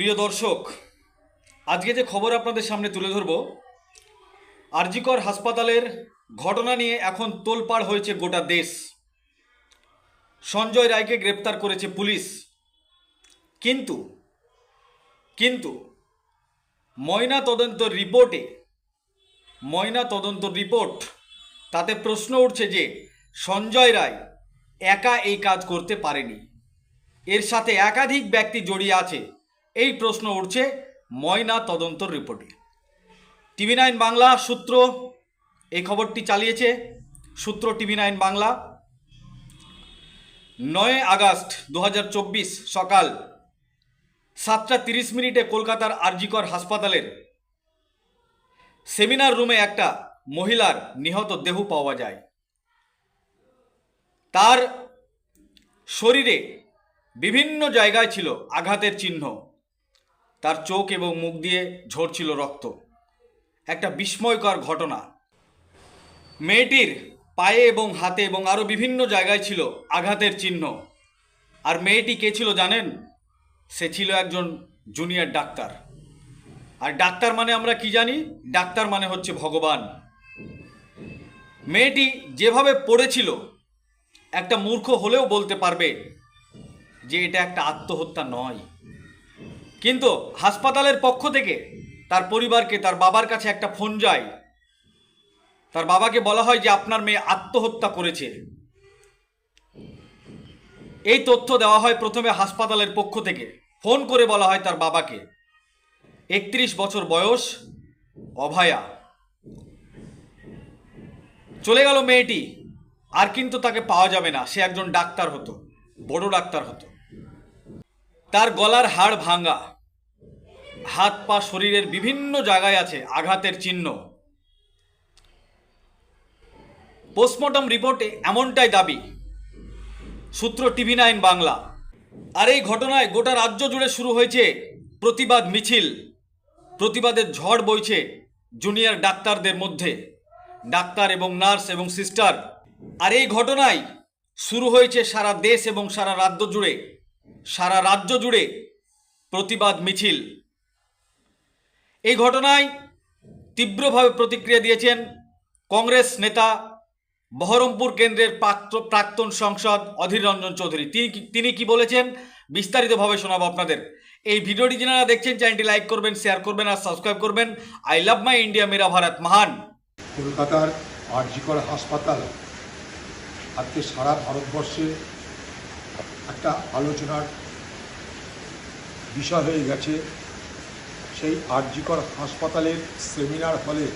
প্রিয় দর্শক, আজকে যে খবর আপনাদের সামনে তুলে ধরব, আরজিকর হাসপাতালের ঘটনা নিয়ে এখন তোলপাড় হয়েছে গোটা দেশ। সঞ্জয় রায়কে গ্রেপ্তার করেছে পুলিশ, কিন্তু কিন্তু ময়না তদন্ত রিপোর্ট তাতে প্রশ্ন উঠছে যে সঞ্জয় রায় একা এই কাজ করতে পারেনি, এর সাথে একাধিক ব্যক্তি জড়িয়ে আছে। এই প্রশ্ন উঠছে ময়না তদন্ত রিপোর্টে। TV9 বাংলা সূত্র এই খবরটি চালিয়েছে। সূত্র TV9 বাংলা। 9 আগস্ট 2024 সকাল 7:30 কলকাতার আরজিকর হাসপাতালের সেমিনার রুমে একটা মহিলার নিহত দেহ পাওয়া যায়। তার শরীরে বিভিন্ন জায়গায় ছিল আঘাতের চিহ্ন, তার চোখ এবং মুখ দিয়ে ঝরছিল রক্ত। একটা বিস্ময়কর ঘটনা। মেয়েটির পায়ে এবং হাতে এবং আরও বিভিন্ন জায়গায় ছিল আঘাতের চিহ্ন। আর মেয়েটি কে ছিল জানেন? সে ছিল একজন জুনিয়র ডাক্তার। আর ডাক্তার মানে আমরা কি জানি? ডাক্তার মানে হচ্ছে ভগবান। মেয়েটি যেভাবে পড়েছিল, একটা মূর্খ হলেও বলতে পারবে যে এটা একটা আত্মহত্যা নয়। কিন্তু হাসপাতালের পক্ষ থেকে তার পরিবারকে, তার বাবার কাছে একটা ফোন যায়। তার বাবাকে বলা হয় যে আপনার মেয়ে আত্মহত্যা করেছে। এই তথ্য দেওয়া হয় প্রথমে হাসপাতালের পক্ষ থেকে। ফোন করে বলা হয় তার বাবাকে। 31 বছর বয়স, অভয়া। চলে গেল মেয়েটি, আর কিন্তু তাকে পাওয়া যাবে না। সে একজন ডাক্তার হতো, বড় ডাক্তার হতো। তার গলার হাড় ভাঙা, হাত পা শরীরের বিভিন্ন জায়গায় আছে আঘাতের চিহ্ন। পোস্টমর্টম রিপোর্টে এমনটাই দাবি। সূত্র TV9 বাংলা। আর এই ঘটনায় গোটা রাজ্য জুড়ে শুরু হয়েছে প্রতিবাদ মিছিল। প্রতিবাদের ঝড় বইছে জুনিয়র ডাক্তারদের মধ্যে, ডাক্তার এবং নার্স এবং সিস্টার। আর এই ঘটনায় শুরু হয়েছে সারা দেশ এবং সারা রাজ্য জুড়ে প্রতিবাদ মিছিল। এই ঘটনায় তীব্রভাবে প্রতিক্রিয়া দিয়েছেন কংগ্রেস নেতা, বহরমপুর কেন্দ্রের প্রাক্তন সাংসদ অধীর রঞ্জন চৌধুরী। তিনি কি বলেছেন বিস্তারিতভাবে শোনাবো আপনাদের। এই ভিডিওটি যারা দেখছেন, চ্যানেলটি লাইক করবেন, শেয়ার করবেন আর সাবস্ক্রাইব করবেন। আই লাভ মাই ইন্ডিয়া, মেরা ভারত মহান। কলকাতার আরজিকর হাসপাতাল আজকে সারা ভারতবর্ষে একটা আলোচনার বিষয় হয়ে গেছে। সেই আরজিকর হাসপাতালের সেমিনার হলে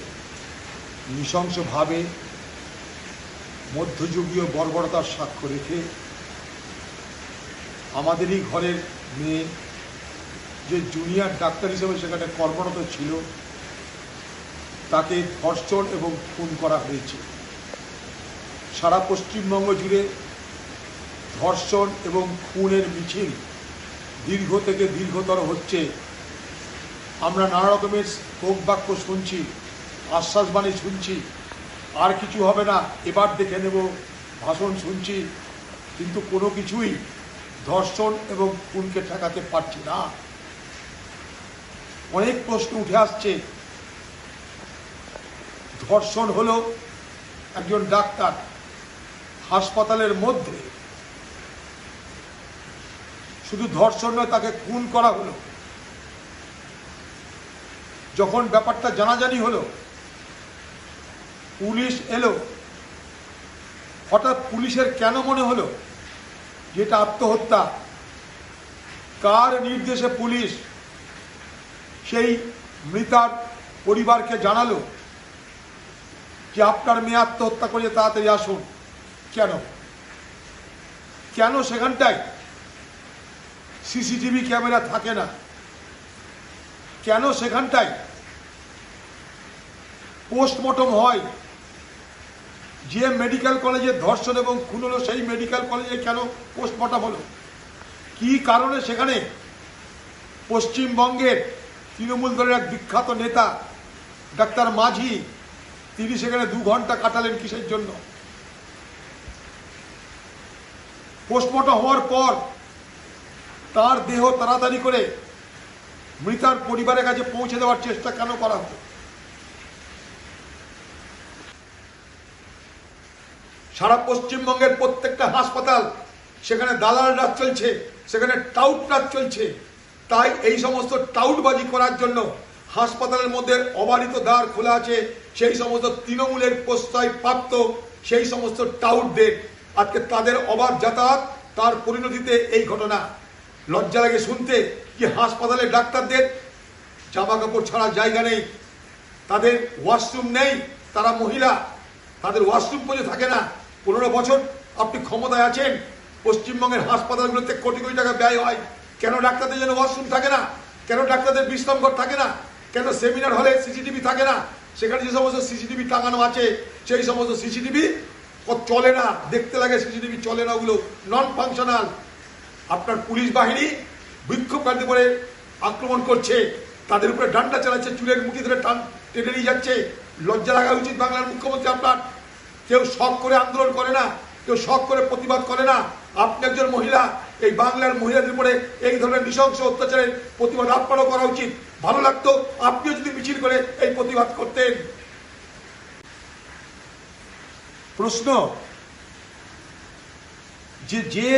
নৃশংসভাবে মধ্যযুগীয় বর্বরতার সাক্ষ্য রেখে আমাদেরই ঘরের মেয়ে, যে জুনিয়র ডাক্তার হিসেবে সেখানে কর্মরত ছিল, তাকে ধর্ষণ এবং খুন করা হয়েছে। সারা পশ্চিমবঙ্গ জুড়ে ধর্ষণ এবং খুনের মিছিল দীর্ঘ থেকে দীর্ঘতর হচ্ছে। আমরা নানা রকমের স্তোক বাক্য শুনছি, আশ্বাসবাণী শুনছি, আর কিছু হবে না, এবার দেখে নেব ভাষণ শুনছি, কিন্তু কোনো কিছুই ধর্ষণ এবং খুনকে ঠেকাতে পারছি না। অনেক প্রশ্ন উঠে আসছে। ধর্ষণ হলো একজন ডাক্তার হাসপাতালের মধ্যে, শুধু ধর্ষণ নয়, তাকে খুন করা হলো। যখন ব্যাপারটা জানাজানি হলো, পুলিশ এলো, হঠাৎ পুলিশের কেন মনে হলো যেটা আত্মহত্যা? কার নির্দেশে পুলিশ সেই মৃতার পরিবারকে জানালো যে আপনার মেয়ে আত্মহত্যা করে তাড়াতাড়ি আসুন? কেন সেখানটায় সিসিটিভি ক্যামেরা থাকে না? কেন সেখানটায় পোস্টমর্টম হয়? যে মেডিকেল কলেজে ধর্ষণ এবং খুন হলো, সেই মেডিকেল কলেজে কেন পোস্টমর্টম হলো? কি কারণে সেখানে পশ্চিমবঙ্গের তৃণমূল দলের এক বিখ্যাত নেতা ডাক্তার মাঝি, তিনি সেখানে 2 ঘন্টা কাটালেন কিসের জন্য? পোস্টমর্টম হওয়ার পর তার দেহ তাড়াতাড়ি করে মৃতার পরিবারের কাছে পৌঁছে দেওয়ার চেষ্টা কেন করা হলো? সারা পশ্চিমবঙ্গের প্রত্যেকটা হাসপাতাল, সেখানে দালাল রাজ চলছে, সেখানে টাউট রাজ চলছে। তাই এই সমস্ত টাউটবাজি করার জন্য হাসপাতালের মধ্যে অবারিত দ্বার খোলা আছে সেই সমস্ত তৃণমূলের প্রশ্রয় প্রাপ্ত সেই সমস্ত টাউটদের, আজকে তাদের অবাধ যাতায়াত, তার পরিণতিতে এই ঘটনা। লজ্জা লাগে শুনতে কি হাসপাতালে ডাক্তারদের জামা কাপড় ছাড়া জায়গা নেই, তাদের ওয়াশরুম নেই, তারা মহিলা, তাদের ওয়াশরুম পর্যন্ত থাকে না। 15 বছর আপনি ক্ষমতায় আছেন, পশ্চিমবঙ্গের হাসপাতালগুলোতে কোটি কোটি টাকা ব্যয় হয়, কেন ডাক্তারদের জন্য ওয়াশরুম থাকে না? কেন ডাক্তারদের বিশ্রামঘর থাকে না? কেন সেমিনার হলে সিসিটিভি থাকে না? সেখানে যে সমস্ত সিসিটিভি টাঙানো আছে সেই সমস্ত সিসিটিভি চলে না, দেখতে লাগে সিসিটিভি চলে না, ওগুলো নন ফাংশনাল। আপনার পুলিশ বাহিনী বিক্ষোভকারীদের উপরে আক্রমণ করছে, তাদের উপরে ডান্ডা চালাচ্ছে, চুলের মুঠি ধরে টেনে নিয়ে যাচ্ছে। লজ্জা লাগা উচিত বাংলার মুখ্যমন্ত্রী আপনার। কেউ শখ করে আন্দোলন করে না, কেউ শখ করে প্রতিবাদ করে না। আপনি একজন মহিলা, এই বাংলার মহিলাদের উপরে এই ধরনের নৃশংস অত্যাচারের প্রতিবাদ আপনারও করা উচিত। ভালো লাগতো আপনিও যদি মিছিল করে এই প্রতিবাদ করতেন। প্রশ্ন যে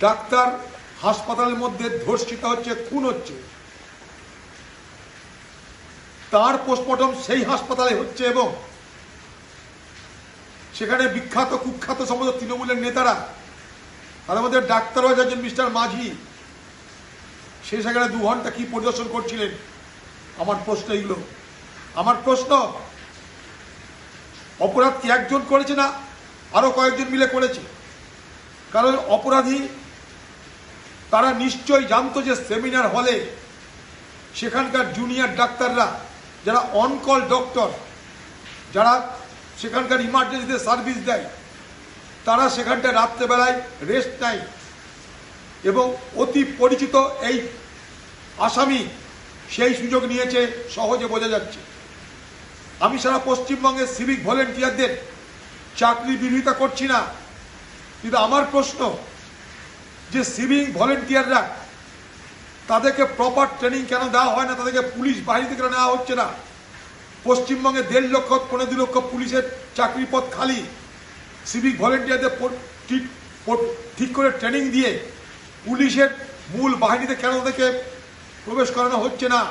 ডাক্তার হাসপাতালের মধ্যে ধর্ষিত হচ্ছে, খুন হচ্ছে, তার পোস্টমর্টম সেই হাসপাতালে হচ্ছে এবং সেখানে বিখ্যাত কুখ্যাত সমস্ত তৃণমূলের নেতারা, তার মধ্যে ডাক্তারও একজন মিস্টার মাঝি, সে সেখানে 2 ঘন্টা কি পরিদর্শন করছিলেন? আমার প্রশ্ন এইগুলো। আমার প্রশ্ন, অপরাধ কি একজন করেছে না আরো কয়েকজন মিলে করেছে? কারণ অপরাধী তারা নিশ্চয়ই জানতো যে সেমিনার হলে সেখানকার জুনিয়র ডাক্তাররা, যারা অনকল ডক্টর, যারা সেখানকার ইমার্জেন্সিতে সার্ভিস দেয়, তারা সেখানটায় রাত্রেবেলায় রেস্ট নেয় এবং অতি পরিচিত এই আসামি সেই সুযোগ নিয়েছে, সহজে বোঝা যাচ্ছে। আমি সারা পশ্চিমবঙ্গের সিভিক ভলেন্টিয়ারদের চাকরি বিরোধিতা করছি না, কিন্তু আমার প্রশ্ন যে সিভিক ভলেন্টিয়াররা, তাদেরকে প্রপার ট্রেনিং কেন দেওয়া হয় না? তাদেরকে পুলিশ বাহিনীতে কেন নেওয়া হচ্ছে না? পশ্চিমবঙ্গে 1.5 লক্ষ 2 লক্ষ পুলিশের চাকরি পদ খালি, সিভিক ভলেন্টিয়ারদের ঠিক করে ট্রেনিং দিয়ে পুলিশের মূল বাহিনীতে কেন তাদেরকে প্রবেশ করানো হচ্ছে না?